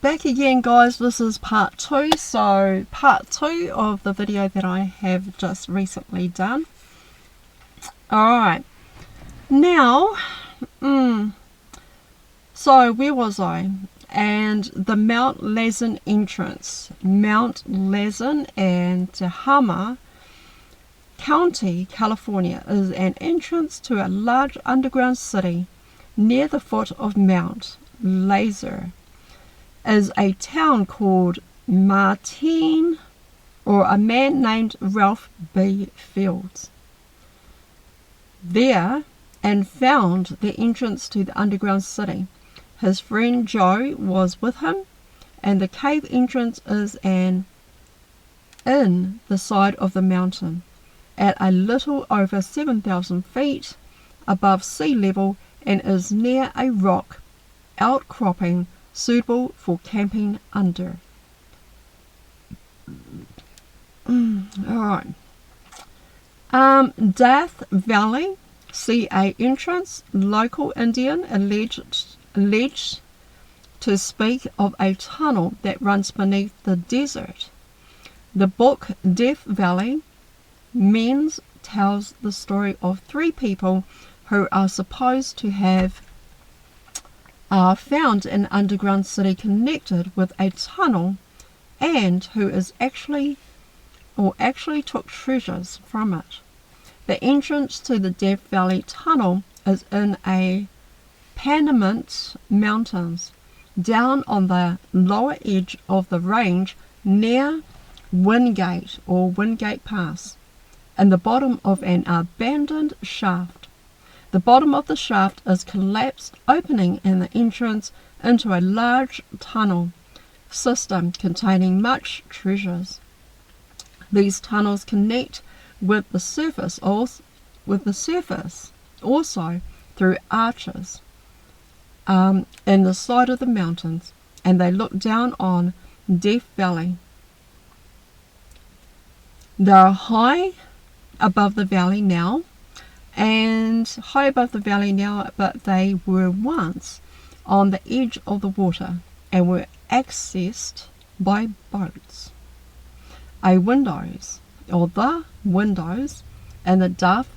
back again, guys. This is part 2. So part 2 of the video that I have just recently done. Alright, now so where was I? And the Mount Lassen entrance. Mount Lassen and Tehama County, California, is an entrance to a large underground city near the foot of Mount Laser. Is a town called Martin, or a man named Ralph B. Fields there, and found the entrance to the underground city. His friend Joe was with him, and the cave entrance is in the side of the mountain at a little over 7,000 feet above sea level, and is near a rock outcropping suitable for camping under. Alright. Death Valley, CA entrance. Local Indian alleged to speak of a tunnel that runs beneath the desert. The book Death Valley Men's tells the story of 3 people who are supposed to have found an underground city connected with a tunnel, and who is actually took treasures from it. The entrance to the Death Valley Tunnel is in a Panamint Mountains, down on the lower edge of the range near Wingate or Wingate Pass, in the bottom of an abandoned shaft. The bottom of the shaft is collapsed, opening in the entrance into a large tunnel system containing much treasures. These tunnels connect with the surface also through arches in the side of the mountains, and they look down on Death Valley. They are high above the valley now, but they were once on the edge of the water and were accessed by boats. The windows in the Death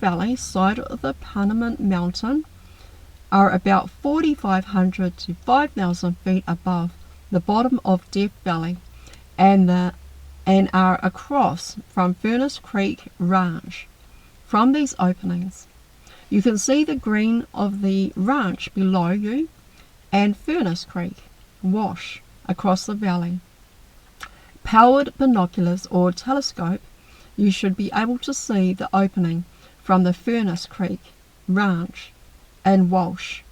Valley side of the Panamint Mountain are about 4,500 to 5,000 feet above the bottom of Death Valley, and are across from Furnace Creek Ranch. From these openings, you can see the green of the ranch below you and Furnace Creek wash across the valley. Powered binoculars or telescope, you should be able to see the opening from the Furnace Creek Ranch and wash.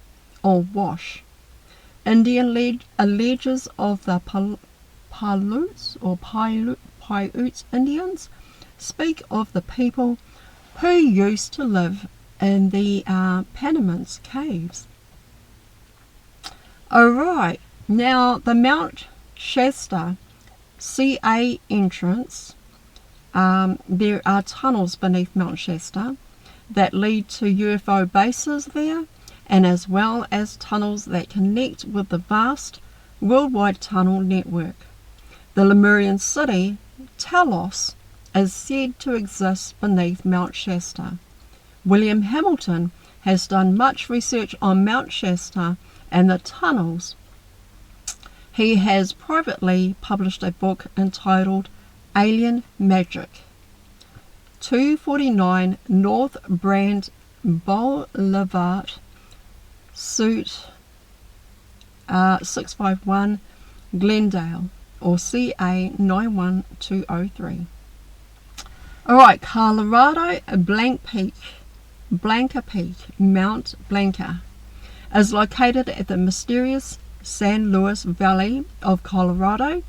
Indian alleges of the Paiutes Indians speak of the people who used to live in the Panamint caves. Alright, now the Mount Shasta CA entrance. There are tunnels beneath Mount Shasta that lead to UFO bases there, and as well as tunnels that connect with the vast worldwide tunnel network. The Lemurian city, Telos, is said to exist beneath Mount Shasta. William Hamilton has done much research on Mount Shasta and the tunnels. He has privately published a book entitled Alien Magic. 249 North Brand Boulevard, Suite 651, Glendale, or CA 91203. Alright, Colorado, Blanca Peak, Mount Blanca, is located at the mysterious San Luis Valley of Colorado,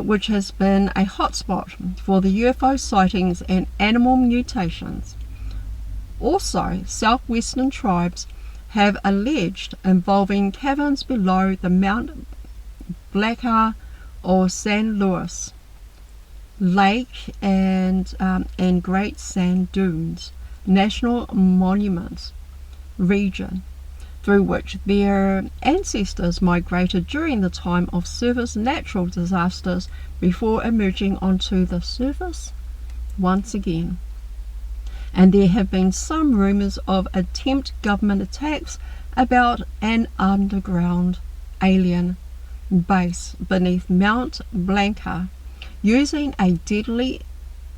which has been a hotspot for the UFO sightings and animal mutations. Also, southwestern tribes have alleged involving caverns below the Mount Blanca or San Luis Lake and Great Sand Dunes National Monument region. through which their ancestors migrated during the time of surface natural disasters before emerging onto the surface once again. And there have been some rumours of attempt government attacks about an underground alien base beneath Mount Blanca using a deadly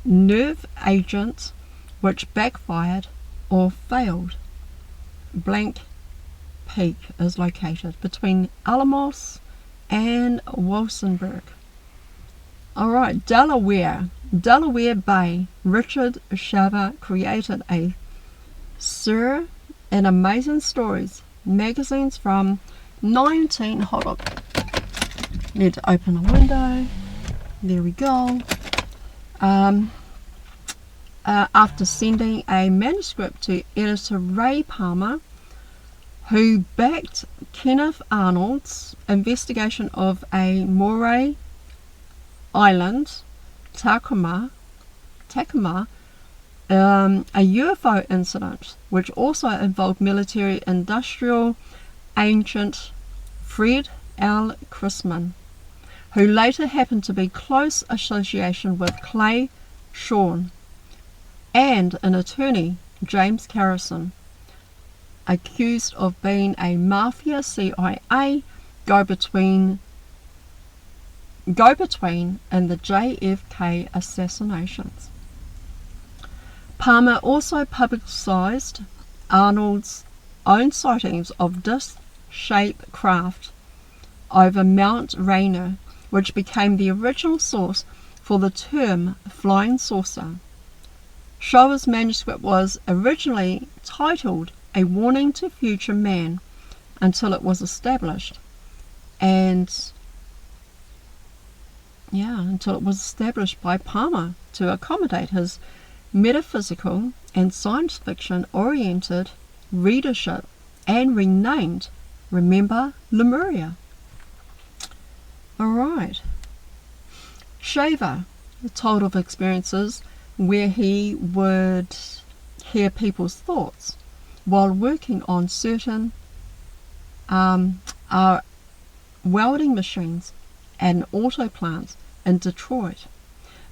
nerve agent which backfired or failed. Blank Peak is located between Alamos and Wilsonburg. Alright, Delaware Bay. Richard Shaver created a Sir and Amazing Stories magazines from hold on, need to open a window, there we go. After sending a manuscript to editor Ray Palmer, who backed Kenneth Arnold's investigation of a Moray Island, Takuma, a UFO incident, which also involved military-industrial agent Fred L. Chrisman, who later happened to be close association with Clay Shawn, and an attorney, James Carrison, accused of being a mafia CIA go-between in the JFK assassinations. Palmer also publicized Arnold's own sightings of disc-shaped craft over Mount Rainier, which became the original source for the term flying saucer. Shaver's manuscript was originally titled A Warning to Future Man until it was established by Palmer to accommodate his metaphysical and science fiction oriented readership and renamed Remember Lemuria. Alright. Shaver told of experiences where he would hear people's thoughts while working on certain welding machines and auto plants in Detroit.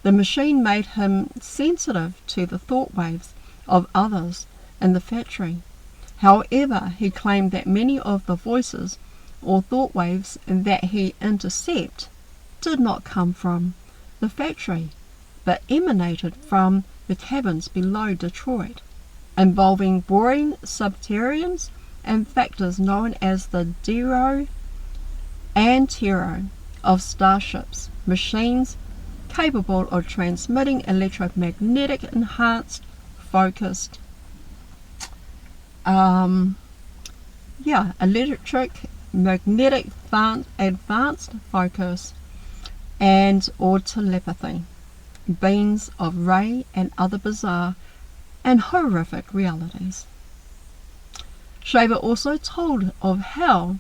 The machine made him sensitive to the thought waves of others in the factory. However, he claimed that many of the voices or thought waves that he intercepted did not come from the factory, but emanated from the cabins below Detroit, involving boring subterraneans and factors known as the Dero and Tero of starships, machines capable of transmitting electromagnetic enhanced focused electric magnetic advanced focus and or telepathy, beams of ray and other bizarre and horrific realities. Shaver also told of how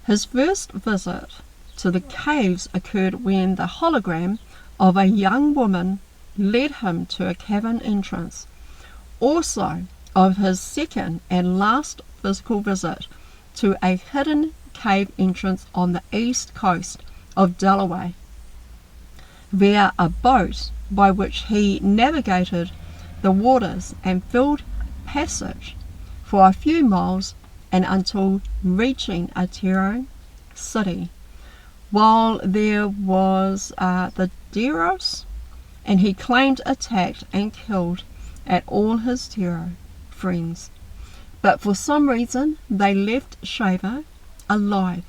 his first visit to the caves occurred when the hologram of a young woman led him to a cavern entrance. Also of his second and last physical visit to a hidden cave entrance on the east coast of Delaware via a boat by which he navigated the waters and filled passage for a few miles and until reaching Atero City. While there was the Deros, and he claimed attacked and killed at all his Tero friends. But for some reason they left Shaver alive.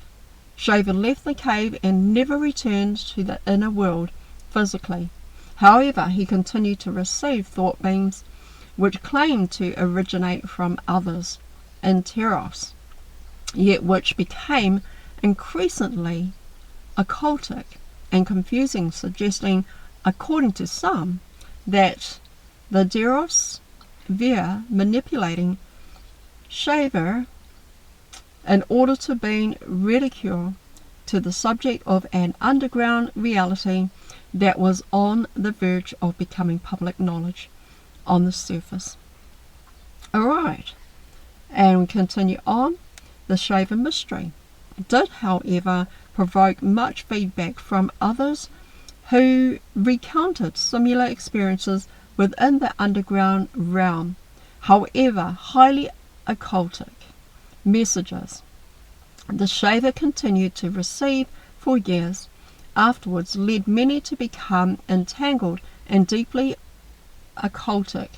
Shaver left the cave and never returned to the inner world physically. However, he continued to receive thought beams which claimed to originate from others in Teros, yet which became increasingly occultic and confusing, suggesting, according to some, that the Deros were manipulating Shaver in order to bring ridicule to the subject of an underground reality that was on the verge of becoming public knowledge on the surface. Alright, And we continue on. The shaver mystery did, however, provoke much feedback from others who recounted similar experiences within the underground realm. However, highly occultic messages the shaver continued to receive for years afterwards led many to become entangled in deeply occultic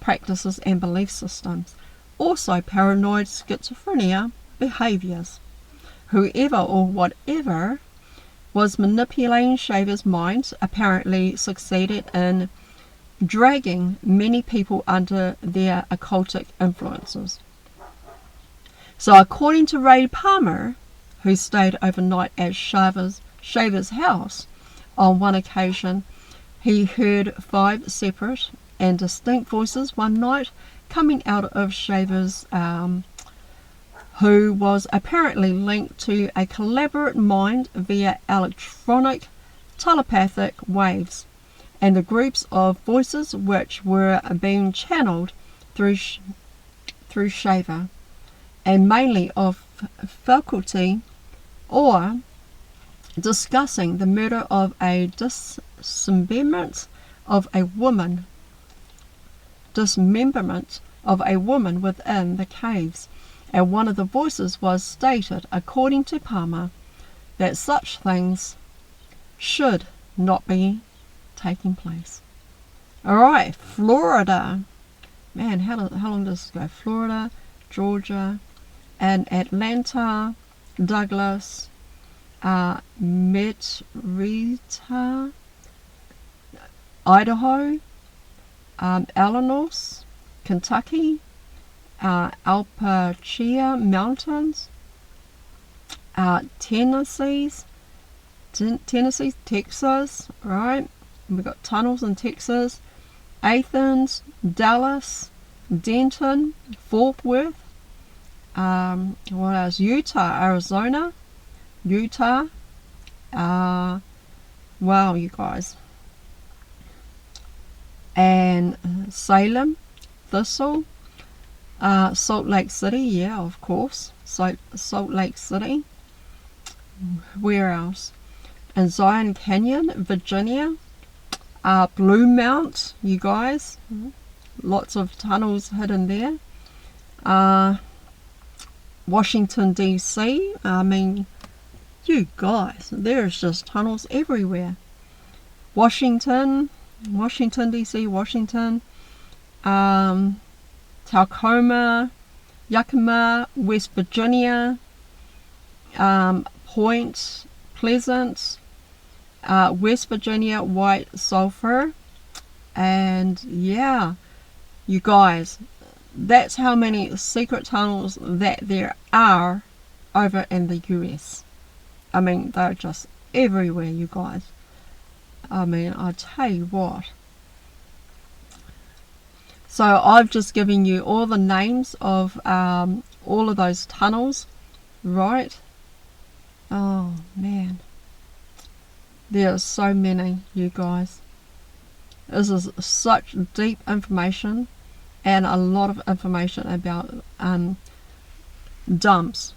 practices and belief systems. Also, paranoid schizophrenia behaviors. Whoever or whatever was manipulating Shaver's minds apparently succeeded in dragging many people under their occultic influences. So according to Ray Palmer, who stayed overnight at Shaver's house, on one occasion he heard 5 separate and distinct voices one night coming out of Shaver's, who was apparently linked to a collaborate mind via electronic telepathic waves, and the groups of voices which were being channeled through Shaver, and mainly of faculty or discussing the murder of a dismemberment of a woman within the caves. And one of the voices was stated, according to Palmer, that such things should not be taking place. Alright, Florida. Man, how long does this go? Florida, Georgia, and Atlanta, Douglas, Metrita, Idaho, Illinois, Kentucky, Appalachia Mountains, Tennessee, Texas, right? We've got tunnels in Texas, Athens, Dallas, Denton, Fort Worth, what else? Utah, Arizona, wow, you guys, and Salem, Thistle, Salt Lake City, yeah, of course, Salt Lake City. Where else? And Zion Canyon, Virginia, Blue Mount, you guys, lots of tunnels hidden there. Washington DC, I mean, you guys, there's just tunnels everywhere. Washington DC, Washington, Tacoma, Yakima, West Virginia, Point Pleasant, West Virginia, White Sulphur, and yeah, you guys, that's how many secret tunnels that there are over in the US. I mean, they're just everywhere, you guys. I mean, I tell you what. So I've just given you all the names of all of those tunnels, right? Oh man, there are so many, you guys. This is such deep information, and a lot of information about dumps,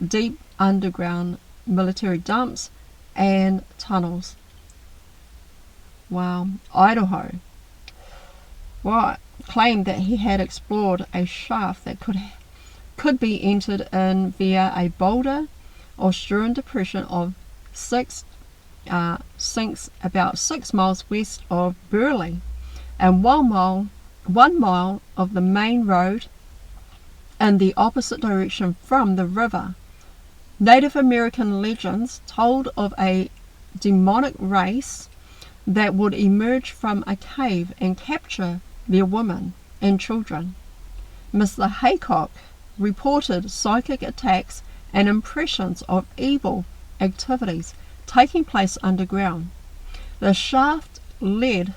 deep underground military dumps and tunnels. Wow. Idaho, right, claimed that he had explored a shaft that could be entered in via a boulder Australian depression of sinks about 6 miles west of Burleigh, and 1 mile of the main road in the opposite direction from the river. Native American legends told of a demonic race that would emerge from a cave and capture their women and children. Mr. Haycock reported psychic attacks and impressions of evil activities taking place underground. The shaft led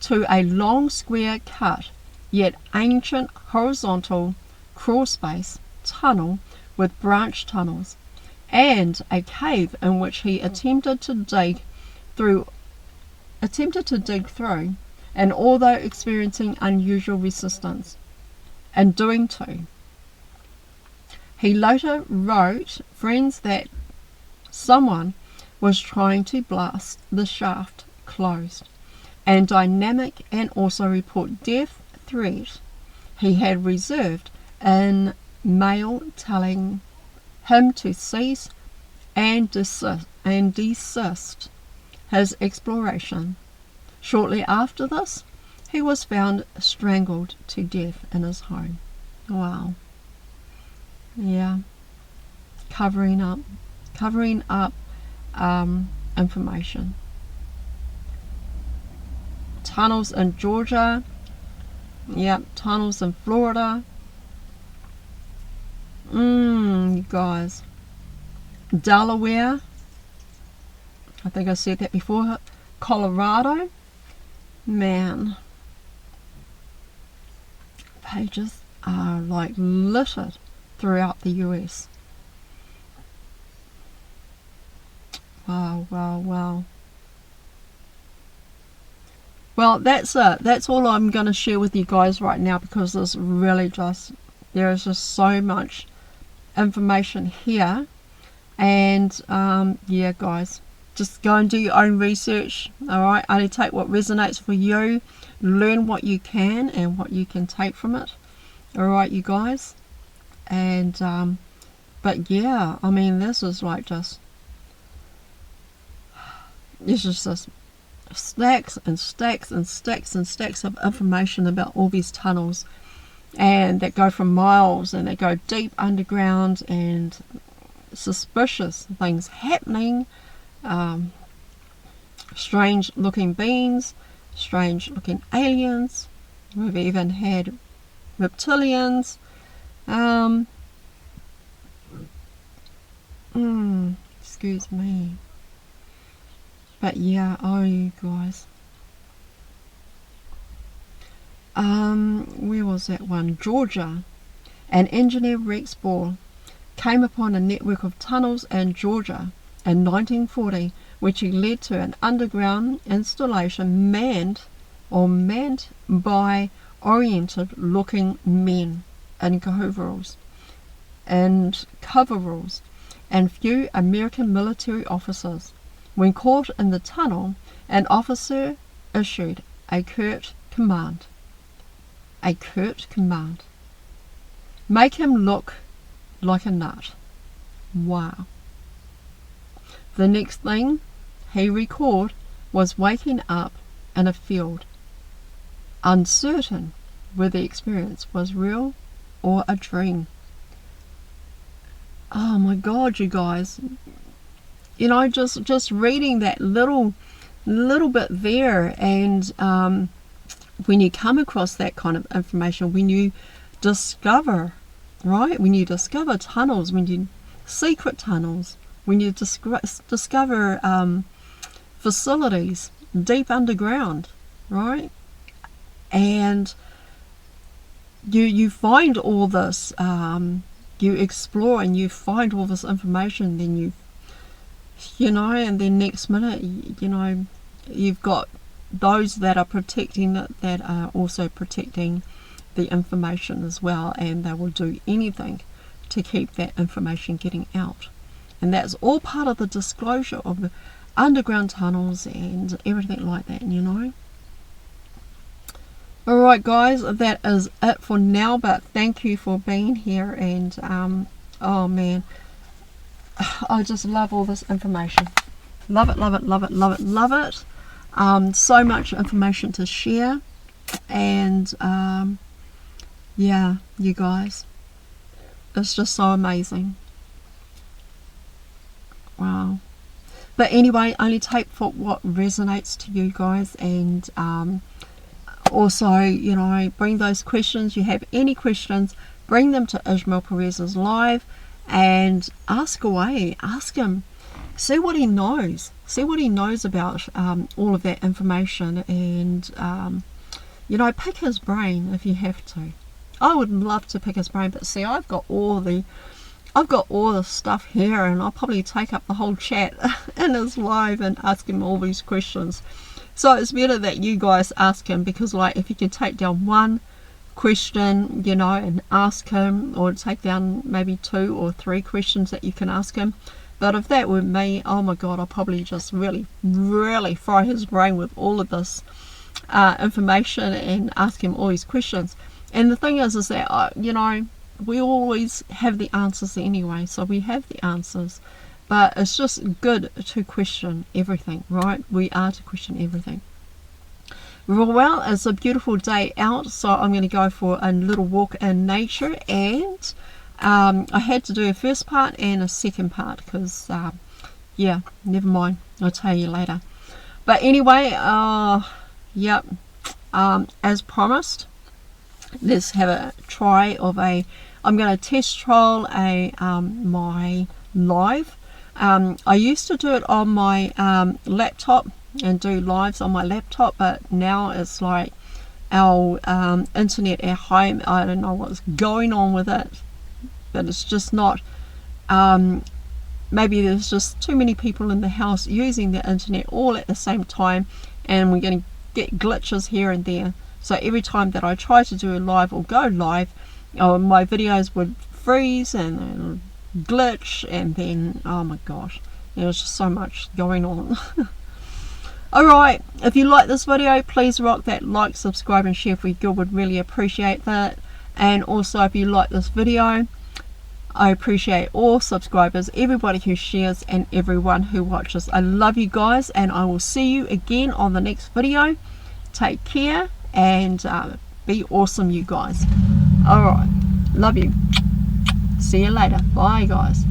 to a long square cut, yet ancient horizontal crawlspace tunnel with branch tunnels, and a cave in which he attempted to dig through, and although experiencing unusual resistance in doing so, He later wrote friends that someone was trying to blast the shaft closed, and dynamic, and also report death threat he had reserved in mail telling him to cease and desist his exploration. Shortly after this, he was found strangled to death in his home. Wow. Yeah. Covering up information. Tunnels in Georgia. Yep, tunnels in Florida. You guys. Delaware. I think I said that before. Colorado. Man. Pages are like littered throughout the US. Wow, wow, wow. Well, that's it. That's all I'm going to share with you guys right now, because there is just so much information here. And yeah, guys, just go and do your own research. Alright, only take what resonates for you. Learn what you can and what you can take from it. Alright, you guys. And but yeah, I mean, this is like just, it's just this stacks and stacks and stacks and stacks of information about all these tunnels, and that go from miles, and they go deep underground, and suspicious things happening, strange looking beings, strange looking aliens. We've even had reptilians. Excuse me. But yeah, oh, you guys. Where was that one? Georgia. An engineer, Rex Ball, came upon a network of tunnels in Georgia in 1940, which led to an underground installation manned by oriented-looking men in coveralls, and few American military officers. When caught in the tunnel, an officer issued a curt command. Make him look like a nut. Wow. The next thing he recalled was waking up in a field, uncertain whether the experience was real or a dream. Oh my God, you guys. You know, just reading that little bit there, and when you come across that kind of information, when you discover, right, when you discover tunnels, when you secret tunnels, when you discover facilities deep underground, right, and you find all this, you explore and you find all this information, then you know, and then next minute, you know, you've got those that are protecting it, that are also protecting the information as well, and they will do anything to keep that information getting out. And that's all part of the disclosure of the underground tunnels and everything like that, you know. Alright guys, that is it for now, but thank you for being here, and oh man, I just love all this information. Love it, love it, love it, love it, love it. So much information to share, and yeah, you guys, it's just so amazing. Wow. But anyway, only take for what resonates to you guys, and also, you know, bring those questions. You have any questions, bring them to Ishmael Perez's live and ask away. Ask him. See what he knows. See what he knows about all of that information, and you know, pick his brain if you have to. I would love to pick his brain, but see, I've got all the stuff here, and I'll probably take up the whole chat in his live and ask him all these questions. So it's better that you guys ask him, because like, if you can take down one question, you know, and ask him, or take down maybe 2 or 3 questions that you can ask him. But if that were me, oh my god, I'll probably just really fry his brain with all of this information and ask him all these questions. And the thing is that you know, we always have the answers anyway, so we have the answers, but it's just good to question everything, right? We are to question everything. Well, it's a beautiful day out, so I'm going to go for a little walk in nature, and I had to do a first part and a second part because yeah, never mind, I'll tell you later. But anyway, yep, as promised, let's have a try of I'm going to test trial my live. I used to do it on my laptop and do lives on my laptop, but now it's like our internet at home, I don't know what's going on with it, but it's just not, maybe there's just too many people in the house using the internet all at the same time, and we're going to get glitches here and there. So every time that I try to do a live or go live, my videos would freeze and glitch, and then oh my gosh, there was just so much going on. Alright, if you like this video, please rock that like, subscribe and share if you would really appreciate that. And also, if you like this video, I appreciate all subscribers, everybody who shares and everyone who watches. I love you guys, and I will see you again on the next video. Take care and be awesome, you guys. Alright, love you. See you later. Bye guys.